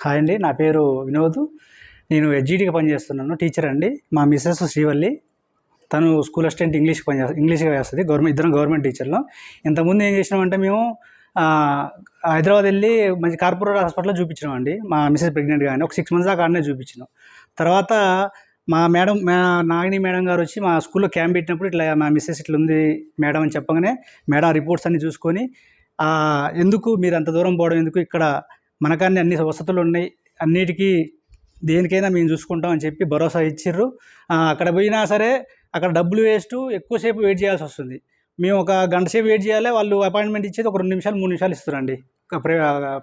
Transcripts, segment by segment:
Hi అండి, నా పేరు వినోద్. నేను హెచ్జిటికి పనిచేస్తున్నాను. టీచర్ అండి. మా మిస్సెస్ శ్రీవల్లి, తను స్కూల్ అసిస్టెంట్ ఇంగ్లీష్గా వేస్తుంది. ఇద్దరం గవర్నమెంట్ టీచర్లు. ఇంతకుముందు ఏం చేసినామంటే మేము హైదరాబాద్ వెళ్ళి మంచి కార్పొరేట్ హాస్పిటల్లో చూపించినామండి. మా మిస్సెస్ ప్రెగ్నెంట్ కానీ ఒక 6 months దాకా ఆడనే చూపించినాం. తర్వాత మా నాగిని మేడం గారు వచ్చి మా స్కూల్లో క్యాంప్ పెట్టినప్పుడు ఇట్లా మా మిస్సెస్ ఇట్లా ఉంది మేడం అని చెప్పగానే, మేడం రిపోర్ట్స్ అన్నీ చూసుకొని ఎందుకు మీరు అంత దూరం పోవడం ఎందుకు, ఇక్కడ మనకాన్ని అన్ని వసతులు ఉన్నాయి, అన్నిటికీ దేనికైనా మేము చూసుకుంటాం అని చెప్పి భరోసా ఇచ్చిర్రు. అక్కడ పోయినా సరే అక్కడ డబ్బులు వేస్ట్, ఎక్కువసేపు వెయిట్ చేయాల్సి వస్తుంది. మేము ఒక గంట సేపు వెయిట్ చేయాలి, వాళ్ళు అపాయింట్మెంట్ ఇచ్చేది ఒక 2 నిమిషాలు 3 నిమిషాలు ఇస్తారండి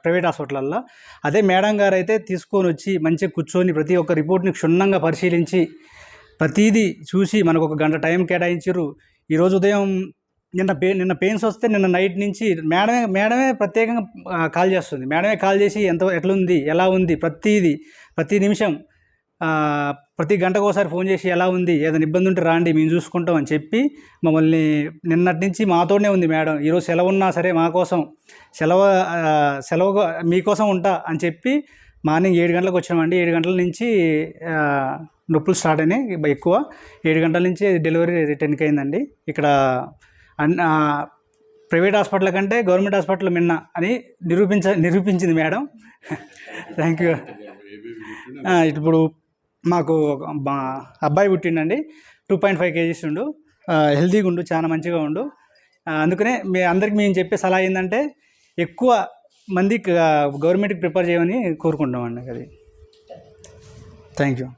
ప్రైవేట్ హాస్పిటల్లో. అదే మేడం గారు అయితే తీసుకొని వచ్చి మంచిగా కూర్చొని ప్రతి ఒక్క రిపోర్ట్ని క్షుణ్ణంగా పరిశీలించి ప్రతీదీ చూసి మనకు ఒక గంట టైం కేటాయించారు. ఈరోజు ఉదయం నిన్న పెయిన్స్ వస్తే నిన్న నైట్ నుంచి మేడమే ప్రత్యేకంగా కాల్ చేస్తుంది. మేడమే కాల్ చేసి ఎట్లుంది, ఎలా ఉంది, ప్రతి నిమిషం ప్రతి గంటకు ఒకసారి ఫోన్ చేసి ఎలా ఉంది, ఏదైనా ఇబ్బంది ఉంటే రాండి మేము చూసుకుంటాం అని చెప్పి మమ్మల్ని నిన్నటి నుంచి మాతోనే ఉంది మేడం. ఈరోజు సెలవు ఉన్నా సరే మా కోసం సెలవుగా మీకోసం ఉంటా అని చెప్పి మార్నింగ్ 7 గంటలకు వచ్చినామండి. 7 గంటల నుంచి నొప్పులు స్టార్ట్ అయినాయి ఎక్కువ. 7 గంటల నుంచి డెలివరీ 10కి అయిందండి. ఇక్కడ ప్రైవేట్ హాస్పిటల్ కంటే గవర్నమెంట్ హాస్పిటల్ మిన్న అని నిరూపించింది మేడం. Thank you. ఇప్పుడు మాకు అబ్బాయి పుట్టిండండి. 2.5 kgs ఉండు, హెల్తీగా ఉండు, చాలా మంచిగా ఉండు. అందుకనే అందరికి మేము చెప్పే సలహా ఏంటంటే ఎక్కువ మంది గవర్నమెంట్కి ప్రిపేర్ చేయమని కోరుకుంటామండి. అది థ్యాంక్ యూ.